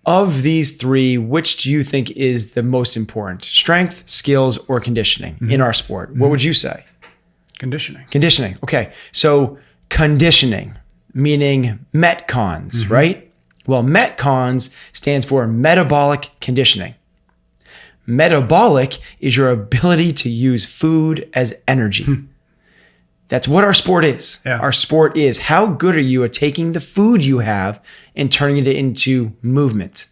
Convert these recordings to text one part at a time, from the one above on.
of these three, which do you think is the most important? Strength, skills, or conditioning in our sport? What would you say? Conditioning. Conditioning. Okay. So conditioning, meaning Metcons, right? Well, Metcons stands for metabolic conditioning. Metabolic is your ability to use food as energy. That's what our sport is. Yeah. Our sport is how good are you at taking the food you have and turning it into movement.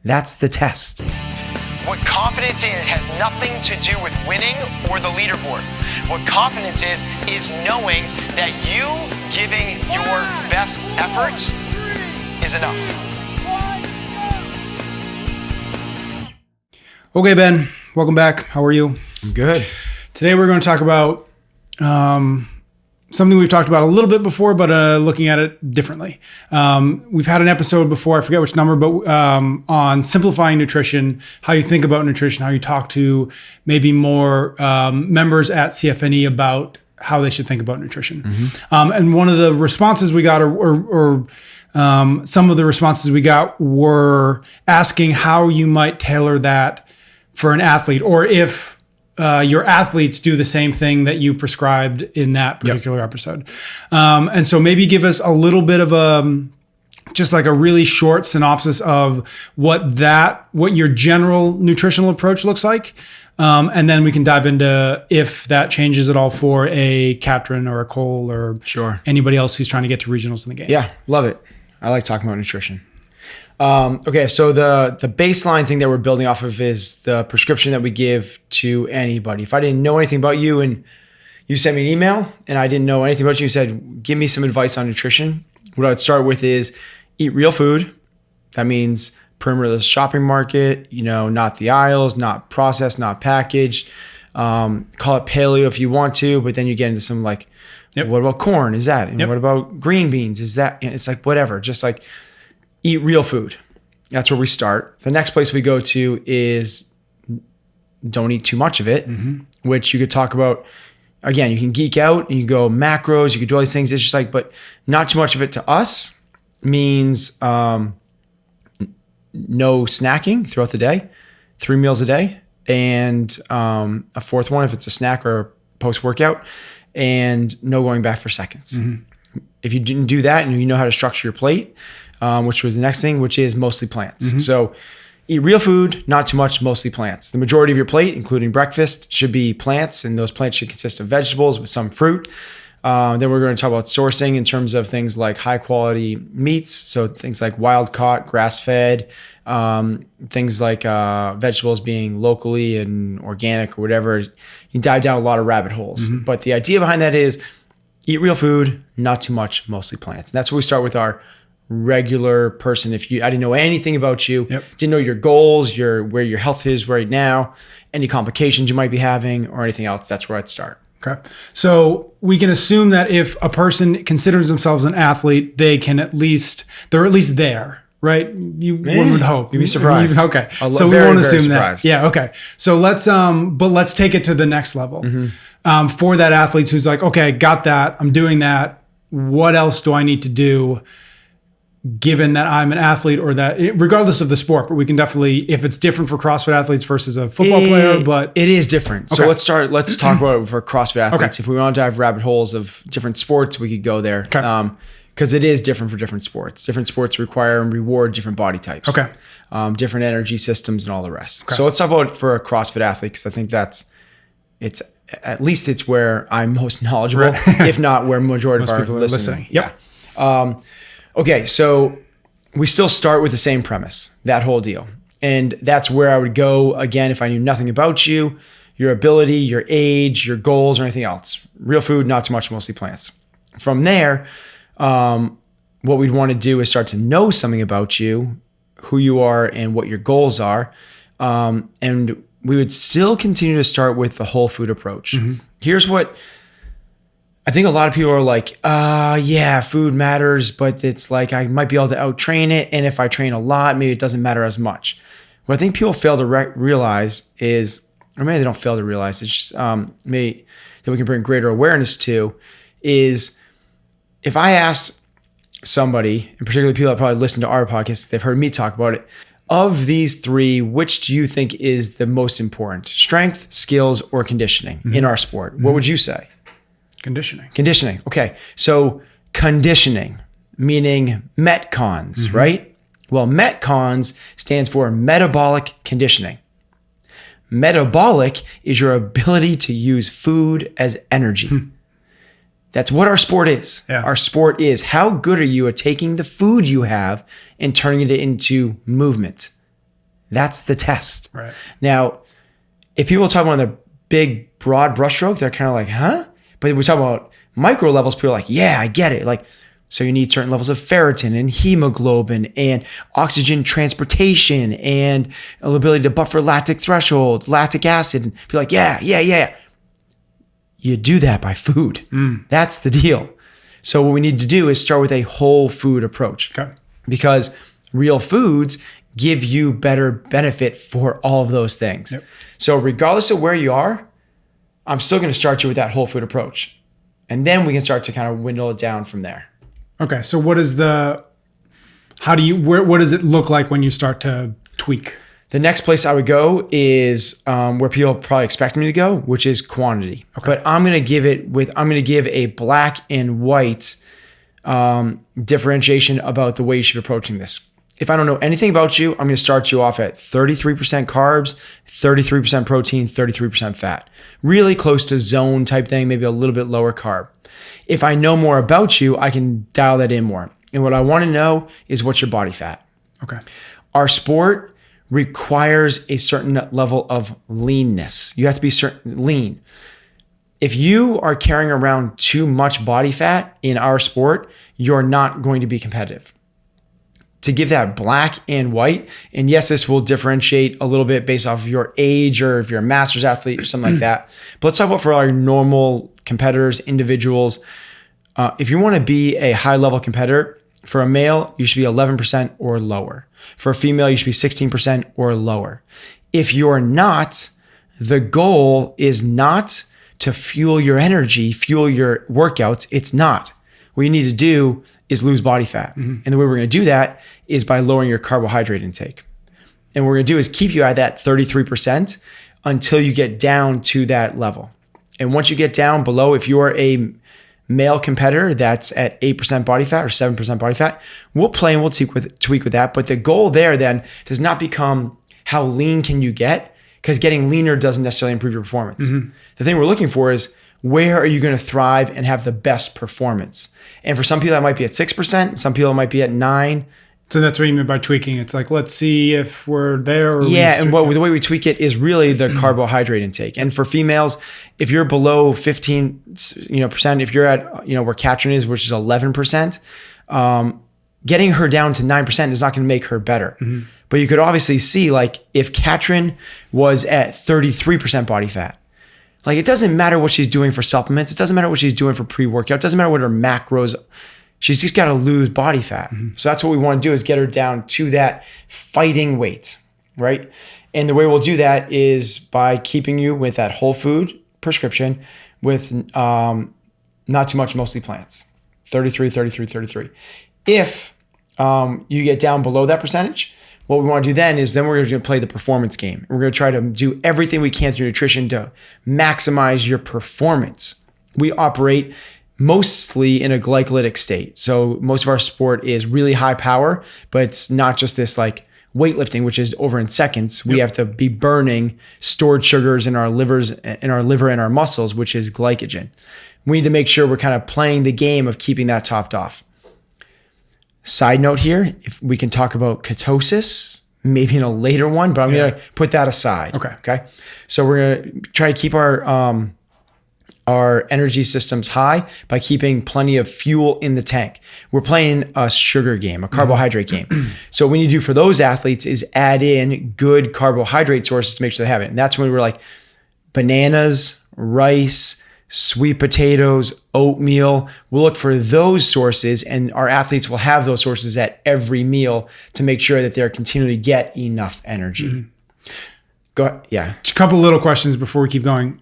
That's the test. What confidence is has nothing to do with winning or the leaderboard. What confidence is knowing that you giving your best effort is enough. Okay, Ben, welcome back. How are you? I'm good. Today we're going to talk about something we've talked about a little bit before, but looking at it differently. We've had an episode before, I forget which number, but on simplifying nutrition, how you think about nutrition, how you talk to maybe more members at CFNE about how they should think about nutrition. And one of the responses we got, or some of the responses we got were asking how you might tailor that for an athlete, or if your athletes do the same thing that you prescribed in that particular episode. And so maybe give us a little bit of just like a really short synopsis of what your general nutritional approach looks like. And then we can dive into if that changes at all for a Katrin or a Cole or anybody else who's trying to get to regionals in the games. Yeah, love it. I like talking about nutrition. Okay, so the baseline thing that we're building off of is the prescription that we give to anybody. If I didn't know anything about you and you sent me an email and I didn't know anything about you, you said, give me some advice on nutrition. What I would start with is eat real food. That means perimeter of the shopping market, not the aisles, not processed, not packaged. Call it paleo if you want to, but then you get into some like, what about corn? Is that? And what about green beans? Is that? And it's like, whatever, just like, eat real food. That's where we start. The next place we go to is don't eat too much of it, which you could talk about. Again, you can geek out and you go macros, you could do all these things. It's just like, but not too much of it to us means no snacking throughout the day, 3 meals a day, and a fourth one if it's a snack or post-workout, and no going back for seconds. If you didn't do that and you know how to structure your plate, which was the next thing, which is mostly plants. So eat real food, not too much, mostly plants. The majority of your plate, including breakfast, should be plants, and those plants should consist of vegetables with some fruit. Then we're going to talk about sourcing in terms of things like high quality meats. So things like wild caught, grass fed, things like vegetables being locally and organic or whatever. You dive down a lot of rabbit holes. But the idea behind that is eat real food, not too much, mostly plants. And that's where we start with our regular person. I didn't know anything about you, didn't know your goals, where your health is right now, any complications you might be having or anything else, that's where I'd start. Okay. So we can assume that if a person considers themselves an athlete, they're at least there, right? One would hope. You'd be surprised. Okay. So we won't assume that. Yeah. Okay. So let's take it to the next level. For that athlete who's like, okay, got that. I'm doing that. What else do I need to do? Given that I'm an athlete, or that regardless of the sport, but we can definitely, if it's different for CrossFit athletes versus a football player, but it is different. Okay. So let's talk about it for CrossFit athletes. If we want to dive rabbit holes of different sports, we could go there. Because it is different for different sports. Different sports require and reward different body types. Different energy systems and all the rest. So let's talk about it for a CrossFit athlete, because I think it's where I'm most knowledgeable, if not where majority of our listening. Okay, so we still start with the same premise, that whole deal. And that's where I would go, again, if I knew nothing about you, your ability, your age, your goals, or anything else. Real food, not too much, mostly plants. From there, what we'd want to do is start to know something about you, who you are, and what your goals are. And we would still continue to start with the whole food approach. Here's what I think a lot of people are like, food matters, but it's like I might be able to out-train it. And if I train a lot, maybe it doesn't matter as much. What I think people fail to realize is, or maybe they don't fail to realize, it's just maybe that we can bring greater awareness to, is if I ask somebody, and particularly people that probably listen to our podcast, they've heard me talk about it. Of these three, which do you think is the most important? Strength, skills, or conditioning in our sport? What would you say? Conditioning. Conditioning. Okay. So conditioning, meaning Metcons, right? Well, Metcons stands for metabolic conditioning. Metabolic is your ability to use food as energy. That's what our sport is. Yeah. Our sport is how good are you at taking the food you have and turning it into movement. That's the test. Right. Now, if people talk about the big, broad brushstroke, they're kind of like, huh? But if we talk about micro levels, people are like, yeah, I get it. Like, so you need certain levels of ferritin and hemoglobin and oxygen transportation and an ability to buffer lactic threshold, lactic acid. And be like, yeah. You do that by food. That's the deal. So what we need to do is start with a whole food approach. Okay. Because real foods give you better benefit for all of those things. Yep. So regardless of where you are, I'm still going to start you with that whole food approach. And then we can start to kind of dwindle it down from there. Okay. So what does it look like when you start to tweak? The next place I would go is where people probably expect me to go, which is quantity. Okay. But I'm going to give a black and white differentiation about the way you should be approaching this. If I don't know anything about you, I'm going to start you off at 33% carbs, 33% protein, 33% fat. Really close to zone type thing, maybe a little bit lower carb. If I know more about you, I can dial that in more. And what I want to know is what's your body fat. Okay. Our sport requires a certain level of leanness. You have to be lean. If you are carrying around too much body fat in our sport, you're not going to be competitive. To give that black and white, and yes, this will differentiate a little bit based off of your age or if you're a master's athlete or something like that. But let's talk about for our normal competitors, individuals. If you want to be a high level competitor, for a male, you should be 11% or lower. For a female, you should be 16% or lower. If you're not, the goal is not to fuel your energy, fuel your workouts. It's not. What you need to do is lose body fat. And the way we're going to do that is by lowering your carbohydrate intake. And what we're going to do is keep you at that 33% until you get down to that level. And once you get down below, if you're a male competitor that's at 8% body fat or 7% body fat, we'll play and we'll tweak with that. But the goal there then does not become how lean can you get, because getting leaner doesn't necessarily improve your performance. The thing we're looking for is where are you going to thrive and have the best performance? And for some people that might be at 6%, some people might be at 9%. So that's what you mean by tweaking. It's like, let's see if we're there. Or yeah, and the way we tweak it is really the carbohydrate intake. And for females, if you're below 15%, if you're at where Katrin is, which is 11%, getting her down to 9% is not going to make her better. But you could obviously see, like, if Katrin was at 33% body fat, like, it doesn't matter what she's doing for supplements. It doesn't matter what she's doing for pre-workout. It doesn't matter what her macros. She's just got to lose body fat. So that's what we want to do, is get her down to that fighting weight, right? And the way we'll do that is by keeping you with that whole food prescription with not too much, mostly plants, 33. If you get down below that percentage, what we want to do then is we're going to play the performance game. We're going to try to do everything we can through nutrition to maximize your performance. We operate mostly in a glycolytic state. So most of our sport is really high power, but it's not just this like weightlifting, which is over in seconds. We have to be burning stored sugars in our livers, in our liver and our muscles, which is glycogen. We need to make sure we're kind of playing the game of keeping that topped off. Side note here, if we can talk about ketosis, maybe in a later one, but I'm going to put that aside. Okay. So we're going to try to keep our energy systems high by keeping plenty of fuel in the tank. We're playing a sugar game, a carbohydrate game. So what we need to do for those athletes is add in good carbohydrate sources to make sure they have it. And that's when we're like bananas, rice, sweet potatoes, oatmeal. We'll look for those sources, and our athletes will have those sources at every meal to make sure that they're continuing to get enough energy. Go ahead. Yeah. Just a couple little questions before we keep going.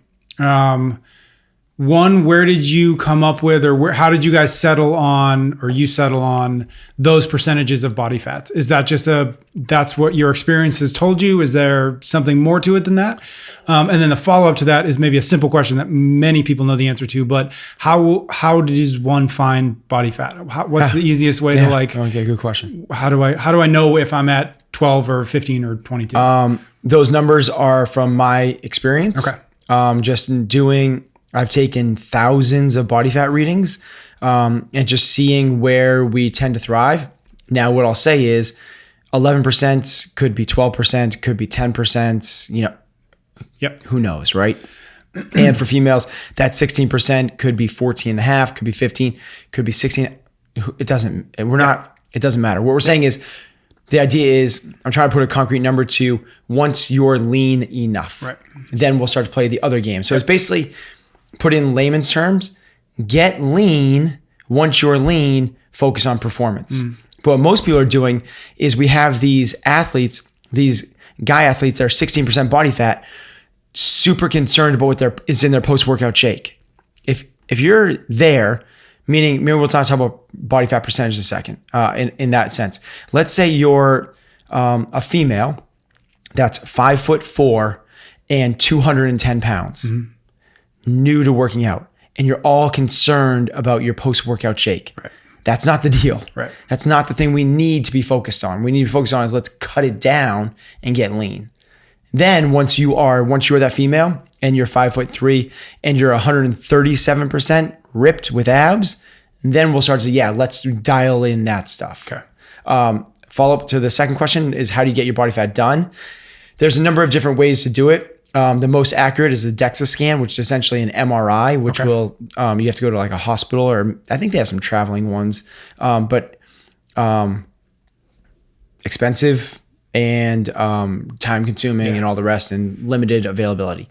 One, where did you come up with, or how did you guys settle on, or you settle on those percentages of body fats? Is that just that's what your experience has told you? Is there something more to it than that? And then the follow-up to that is maybe a simple question that many people know the answer to, but how does one find body fat? What's the easiest way to Okay, good question. How do I know if I'm at 12 or 15 or 22? Those numbers are from my experience. Okay. Just in doing, I've taken thousands of body fat readings, and just seeing where we tend to thrive. Now, what I'll say is 11% could be 12%, could be 10%, Yep. Who knows, right? And for females, that 16% could be 14.5, could be 15, could be 16. It doesn't matter. What we're saying is, the idea is, I'm trying to put a concrete number to once you're lean enough, right, then we'll start to play the other game. So it's basically, put in layman's terms, get lean. Once you're lean, focus on performance. But what most people are doing is, we have these athletes, these guy athletes that are 16% body fat, super concerned about what is in their post-workout shake. If you're there, meaning, maybe we'll talk about body fat percentage in a second, in that sense. Let's say you're a female that's 5'4" and 210 pounds, new to working out, and you're all concerned about your post-workout shake. Right. That's not the deal. Right. That's not the thing we need to be focused on. We need to focus on is, let's cut it down and get lean. Then once you're that female and you're 5'3" and you're 137% ripped with abs, then we'll start to, let's dial in that stuff. Okay. Follow up to the second question is, how do you get your body fat done? There's a number of different ways to do it. The most accurate is a DEXA scan, which is essentially an MRI, which will, you have to go to like a hospital, or I think they have some traveling ones, but expensive and time consuming and all the rest, and limited availability.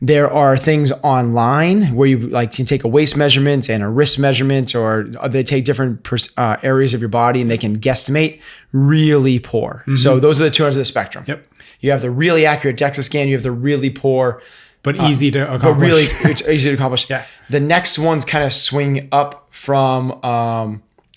There are things online where you can take a waist measurement and a wrist measurement, or they take different areas of your body and they can guesstimate. Really poor. So those are the two ends of the spectrum. Yep. You have the really accurate DEXA scan. You have the really poor, but easy to accomplish. But really, it's easy to accomplish. Yeah. The next ones kind of swing up from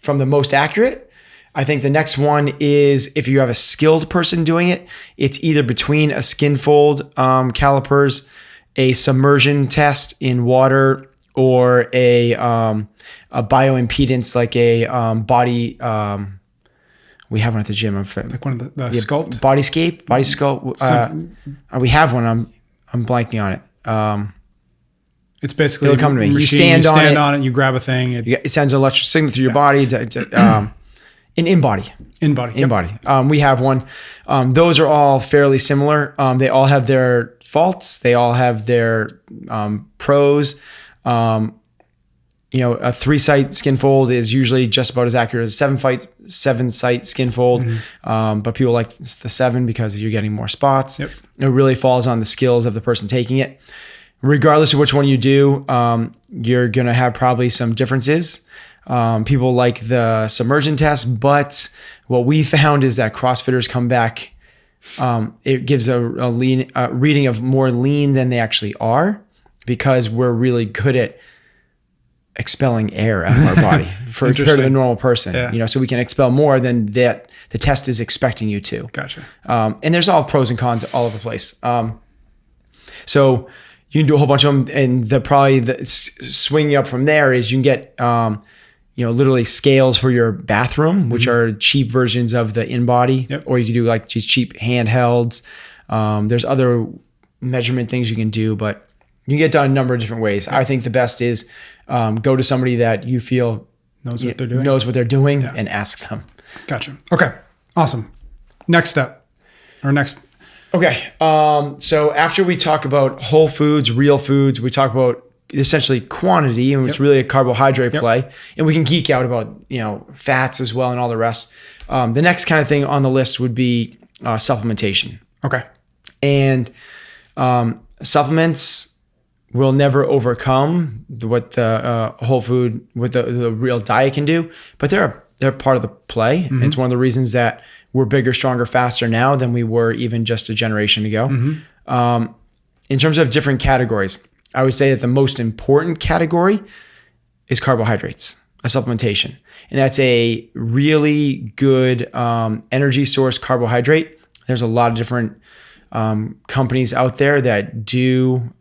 the most accurate. I think the next one is, if you have a skilled person doing it, it's either between a skin fold calipers, a submersion test in water, or a bioimpedance, like a body. We have one at the gym. Like one of the Sculpt? Body Sculpt. We have one. I'm blanking on it. It's basically, it'll come to me. Machine, you stand on it, you grab a thing. It sends an electric signal through your body. In body. We have one. Those are all fairly similar. They all have their faults. They all have their pros. A 3-site skin fold is usually just about as accurate as a 7-site skin fold. But people like the 7 because you're getting more spots. Yep. It really falls on the skills of the person taking it. Regardless of which one you do, you're going to have probably some differences. People like the submersion test, but what we found is that CrossFitters come back. It gives a reading of more lean than they actually are, because we're really good at expelling air out of our body compared to the normal person. Yeah. So we can expel more than that the test is expecting you to. Gotcha. And there's all pros and cons all over the place. So you can do a whole bunch of them, and the swinging up from there is you can get literally scales for your bathroom, which are cheap versions of the InBody. Yep. Or you can do like these cheap handhelds. There's other measurement things you can do, but you can get done a number of different ways. I think the best is go to somebody that you feel knows what they're doing and ask them. Gotcha. Okay. Awesome. Next step or next. Okay. So after we talk about whole foods, real foods, we talk about essentially quantity, and it's really a carbohydrate play, and we can geek out about fats as well and all the rest. The next kind of thing on the list would be supplementation. Okay. And supplements will never overcome what the whole food, what the real diet can do, but they're part of the play. And it's one of the reasons that we're bigger, stronger, faster now than we were even just a generation ago. In terms of different categories, I would say that the most important category is carbohydrates, a supplementation. And that's a really good energy source carbohydrate. There's a lot of different companies out there that do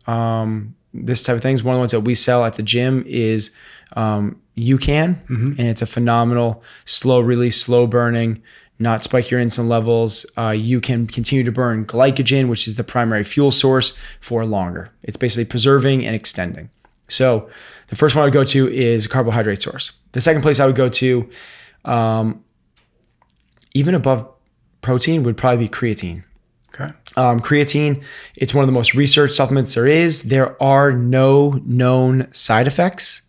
this type of things. One of the ones that we sell at the gym is UCAN, and it's a phenomenal, slow release, slow burning, not spike your insulin levels. You can continue to burn glycogen, which is the primary fuel source, for longer. It's basically preserving and extending. So the first one I would go to is a carbohydrate source. The second place I would go to, even above protein, would probably be creatine. Okay. Creatine, it's one of the most researched supplements there is. There are no known side effects.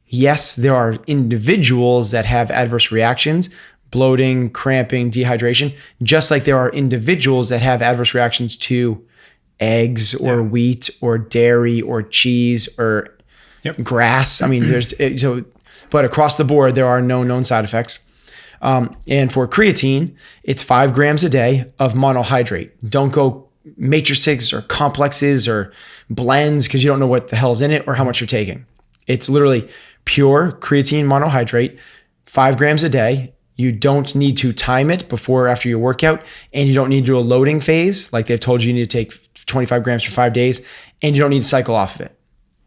Yes, there are individuals that have adverse reactions, bloating, cramping, dehydration, just like there are individuals that have adverse reactions to eggs or wheat or dairy or cheese or grass. I mean, but across the board, there are no known side effects. And for creatine, it's 5 grams a day of monohydrate. Don't go matrices or complexes or blends because you don't know what the hell's in it or how much you're taking. It's literally pure creatine monohydrate, 5 grams a day. You don't need to time it before or after your workout, and you don't need to do a loading phase. Like they've told you, you need to take 25 grams for 5 days, and you don't need to cycle off of it.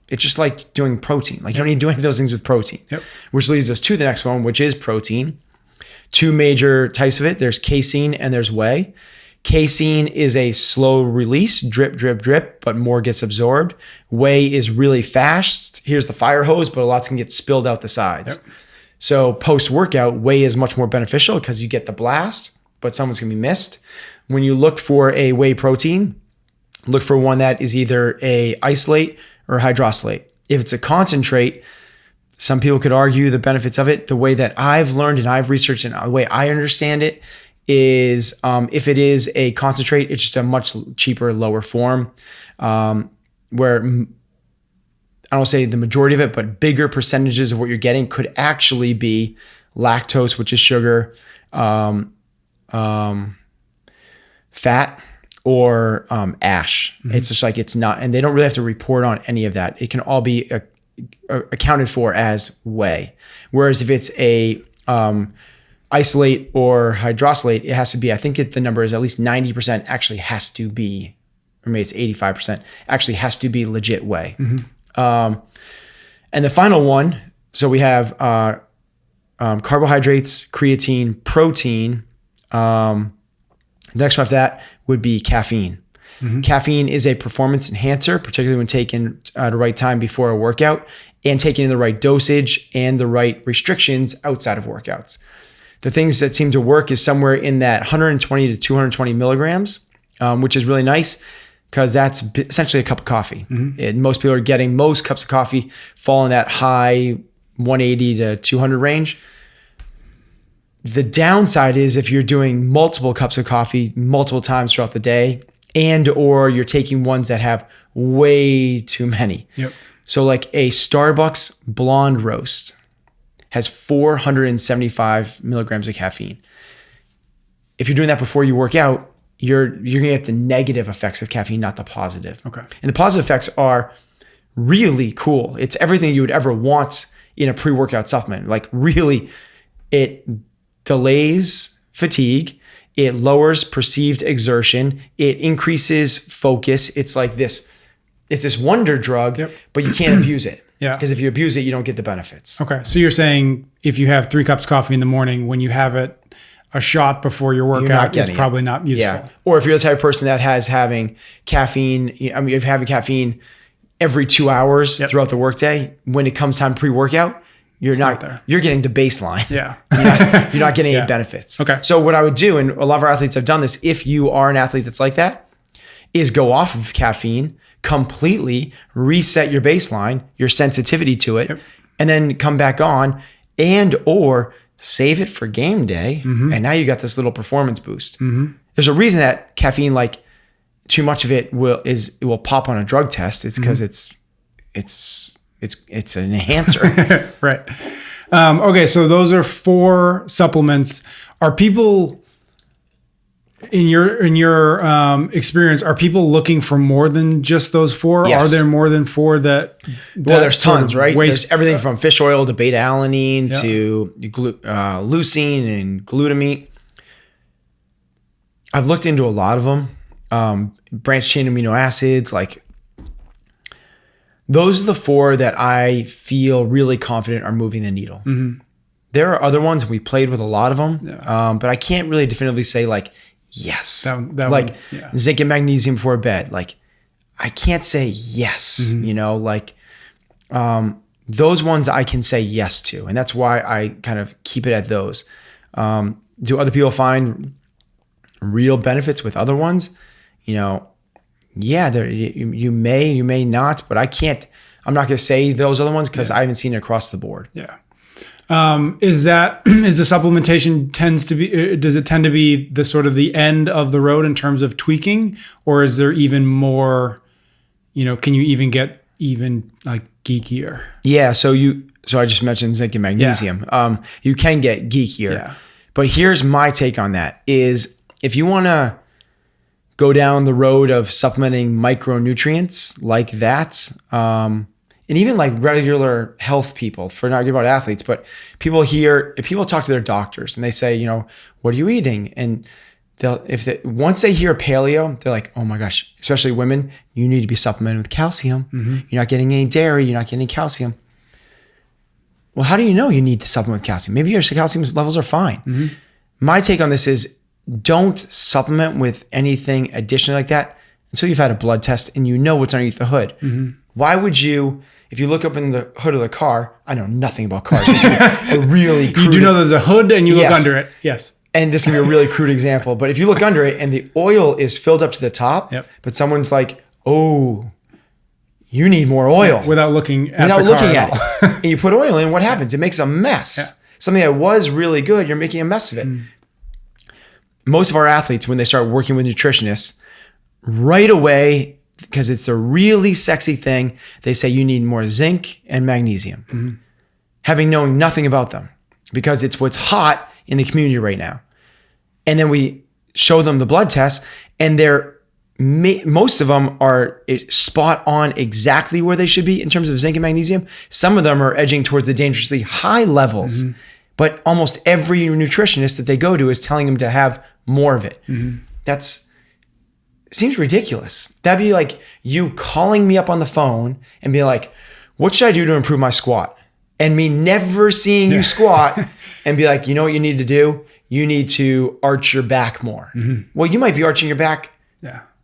It's just like doing protein. Like you don't need to do any of those things with protein, which leads us to the next one, which is protein. 2 major types of it. There's casein and there's whey. Casein is a slow release, drip, drip, drip, but more gets absorbed. Whey is really fast. Here's the fire hose, but a lot can get spilled out the sides. So post-workout, whey is much more beneficial because you get the blast, but someone's going to be missed. When you look for a whey protein, look for one that is either a isolate or hydrolysate. If it's a concentrate, some people could argue the benefits of it. The way that I've learned and I've researched and the way I understand it is if it is a concentrate, it's just a much cheaper, lower form where I don't say the majority of it, but bigger percentages of what you're getting could actually be lactose, which is sugar, fat, or ash. It's just like it's not, and they don't really have to report on any of that. It can all be accounted for as whey. Whereas if it's a isolate or hydrolysate, it has to be, I think the number is at least 90% actually has to be, or maybe it's 85%, actually has to be legit whey. And the final one, so we have carbohydrates, creatine, protein. The next one after that would be caffeine. Caffeine is a performance enhancer, particularly when taken at the right time before a workout and taken in the right dosage and the right restrictions outside of workouts. The things that seem to work is somewhere in that 120 to 220 milligrams, which is really nice because that's essentially a cup of coffee. And most people are getting, most cups of coffee fall in that high 180 to 200 range. The downside is if you're doing multiple cups of coffee multiple times throughout the day, and or you're taking ones that have way too many. So like a Starbucks blonde roast has 475 milligrams of caffeine. If you're doing that before you work out, you're going to get the negative effects of caffeine, not the positive. And the positive effects are really cool. It's everything you would ever want in a pre-workout supplement. Like really, it delays fatigue. It lowers perceived exertion. It increases focus. It's like this, it's this wonder drug, but you can't abuse it. Because if you abuse it, you don't get the benefits. So you're saying if you have 3 cups of coffee in the morning, when you have it a shot before your workout, it's probably not useful. Or if you're the type of person that has having caffeine, I mean, if you're having caffeine every 2 hours throughout the workday, when it comes time pre-workout, you're not there. You're getting to baseline. You're not getting any benefits. So what I would do, and a lot of our athletes have done this, if you are an athlete that's like that, is go off of caffeine, completely reset your baseline, your sensitivity to it, and then come back on and or save it for game day. And now you got this little performance boost. There's a reason that caffeine, like too much of it will pop on a drug test. It's because it's an enhancer. Okay. So those are 4 supplements. Are people, In your experience, are people looking for more than just those 4? Yes. Are there more than 4 that Well, there's tons, right? Waste, There's everything from fish oil to beta alanine to leucine and glutamate. I've looked into a lot of them. Branched chain amino acids, like those are the 4 that I feel really confident are moving the needle. Mm-hmm. There are other ones. We played with a lot of them, but I can't really definitively say like, yes, that like zinc and magnesium before bed. Like I can't say yes, you know, like those ones I can say yes to. And that's why I kind of keep it at those. Do other people find real benefits with other ones? You know, yeah, there you may not, but I'm not going to say those other ones because I haven't seen it across the board. Yeah. Is the supplementation does it tend to be the sort of the end of the road in terms of tweaking, or is there even more, you know, can you even get even like geekier? Yeah. So I just mentioned zinc and magnesium. Yeah. You can get geekier, but here's my take on that is if you want to go down the road of supplementing micronutrients like that, and even like regular health people, for not about athletes, but people talk to their doctors and they say, you know, what are you eating? And once they hear paleo, they're like, oh my gosh, especially women, you need to be supplementing with calcium. Mm-hmm. You're not getting any dairy. You're not getting any calcium. Well, how do you know you need to supplement with calcium? Maybe your calcium levels are fine. Mm-hmm. My take on this is don't supplement with anything additionally like that until you've had a blood test and you know what's underneath the hood. Mm-hmm. Why would you, if you look up in the hood of the car, I know nothing about cars. This is a really crude, you do know there's a hood and you look under it. Yes. And this can be a really crude example, but if you look under it and the oil is filled up to the top, but someone's like, oh, you need more oil. Without looking at it. And you put oil in, what happens? It makes a mess. Yeah. Something that was really good, you're making a mess of it. Mm. Most of our athletes, when they start working with nutritionists, right away, because it's a really sexy thing, they say you need more zinc and magnesium, having known nothing about them, because it's what's hot in the community right now. And then we show them the blood tests, and most of them are spot on exactly where they should be in terms of zinc and magnesium. Some of them are edging towards the dangerously high levels, but almost every nutritionist that they go to is telling them to have more of it. Seems ridiculous. That'd be like you calling me up on the phone and be like, what should I do to improve my squat? And me never seeing you squat and be like, you know what you need to do? You need to arch your back more. Well, you might be arching your back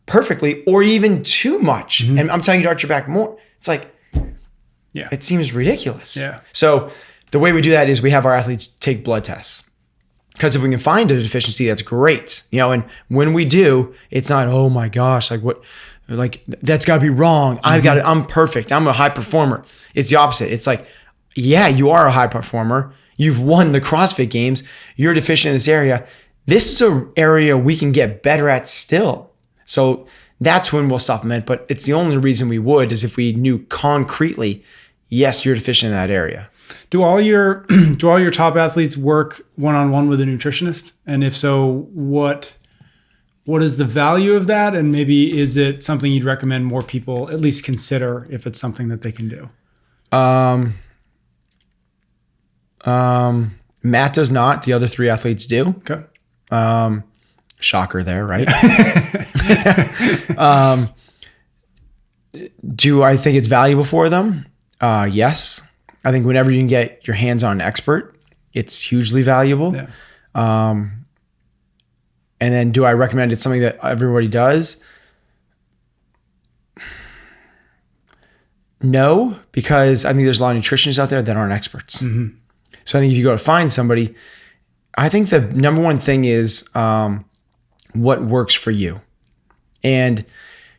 perfectly or even too much. And I'm telling you to arch your back more. It's like, it seems ridiculous. So the way we do that is we have our athletes take blood tests. Because if we can find a deficiency, that's great. You know, and when we do, it's not, oh my gosh, like what, like that's gotta be wrong. I've got it, I'm perfect. I'm a high performer. It's the opposite. It's like, yeah, you are a high performer. You've won the CrossFit games. You're deficient in this area. This is an area we can get better at still. So that's when we'll supplement. But it's the only reason we would is if we knew concretely, yes, you're deficient in that area. Do all your top athletes work one-on-one with a nutritionist? And if so, what is the value of that? And maybe is it something you'd recommend more people at least consider if it's something that they can do? Matt does not. The other 3 athletes do. Okay. Shocker there, right? Do I think it's valuable for them? Yes. I think whenever you can get your hands on an expert, it's hugely valuable. Yeah. And then do I recommend it's something that everybody does? No, because I think there's a lot of nutritionists out there that aren't experts. So I think if you go to find somebody, I think the number one thing is what works for you. And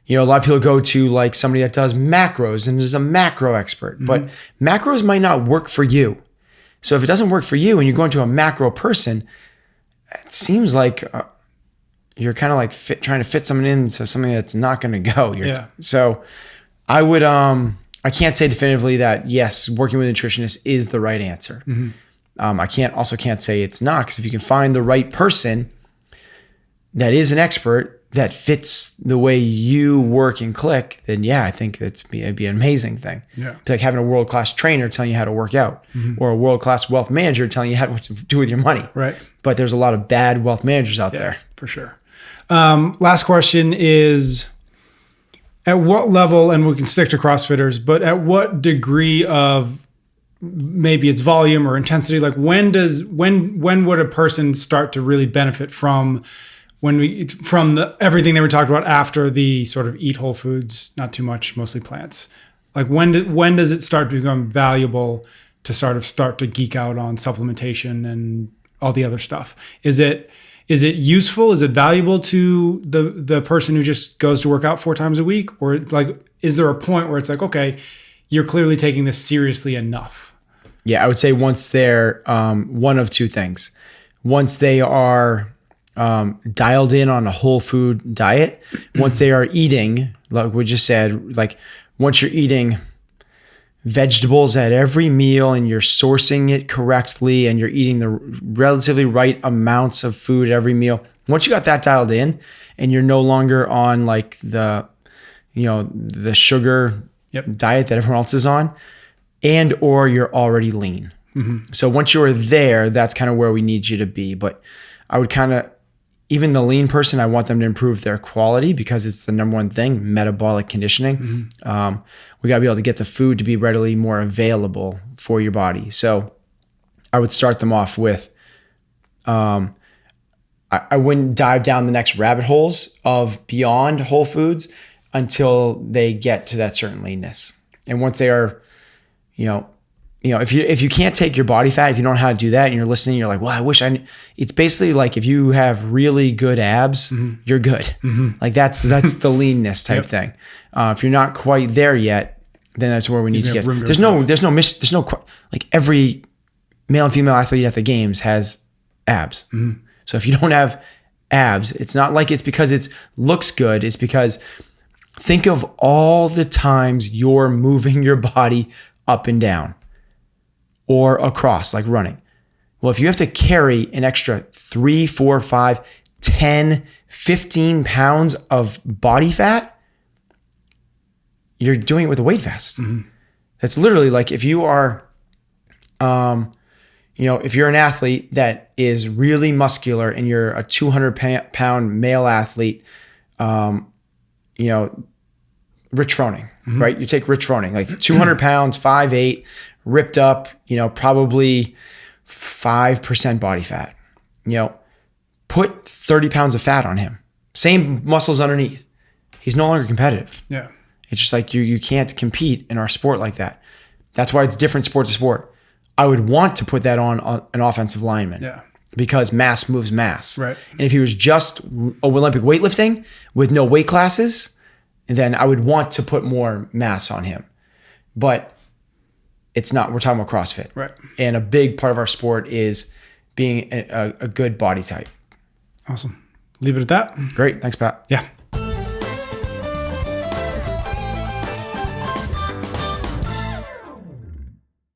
you know, a lot of people go to like somebody that does macros and is a macro expert, but macros might not work for you. So if it doesn't work for you and you're going to a macro person, it seems like you're kind of like trying to fit someone into something that's not going to go. So I would, I can't say definitively that yes, working with a nutritionist is the right answer. I can't say it's not, because if you can find the right person, that is an expert that fits the way you work and click, then yeah, I think it'd be an amazing thing. Yeah. It's like having a world-class trainer telling you how to work out, or a world-class wealth manager telling you what to do with your money. Right. But there's a lot of bad wealth managers out there. For sure. Last question is, at what level, and we can stick to CrossFitters, but at what degree of maybe it's volume or intensity, like when would a person start to really benefit from everything they were talking about after the sort of eat whole foods, not too much, mostly plants? Like when does it start to become valuable to start to geek out on supplementation and all the other stuff? Is it useful? Is it valuable to the person who just goes to work out 4 times a week? Or like, is there a point where it's like, okay, you're clearly taking this seriously enough? Yeah, I would say once they're one of two things. Once they are dialed in on a whole food diet, once they are eating, like we just said, like once you're eating vegetables at every meal and you're sourcing it correctly and you're eating the relatively right amounts of food at every meal, once you got that dialed in and you're no longer on like the sugar diet that everyone else is on, and or you're already lean. So once you're there, that's kind of where we need you to be. But I would even the lean person, I want them to improve their quality because it's the number one thing, metabolic conditioning. We got to be able to get the food to be readily more available for your body. So I would start them off with, I wouldn't dive down the next rabbit holes of beyond whole foods until they get to that certain leanness. And once they are, if you can't take your body fat, if you don't know how to do that and you're listening, you're like, well, I wish it's basically like if you have really good abs, you're good. Like that's the leanness type thing. If you're not quite there yet, then that's where we need to get. There's no like every male and female athlete at the games has abs. So if you don't have abs, it's not like it's because it looks good. It's because think of all the times you're moving your body up and down or across, like running. Well, if you have to carry an extra 3, 4, 5, 10, 15 pounds of body fat, you're doing it with a weight vest. That's literally like if you are, if you're an athlete that is really muscular and you're a 200-pound male athlete, Rich Froning, right? You take Rich Froning, like 200 pounds, 5'8", ripped up, probably 5% body fat. Put 30 pounds of fat on him. Same muscles underneath. He's no longer competitive. Yeah. It's just like you can't compete in our sport like that. That's why it's different sport to sport. I would want to put that on an offensive lineman. Yeah. Because mass moves mass. Right. And if he was just Olympic weightlifting with no weight classes, then I would want to put more mass on him. But it's not. We're talking about CrossFit. Right. And a big part of our sport is being a good body type. Awesome. Leave it at that. Great. Thanks, Pat. Yeah.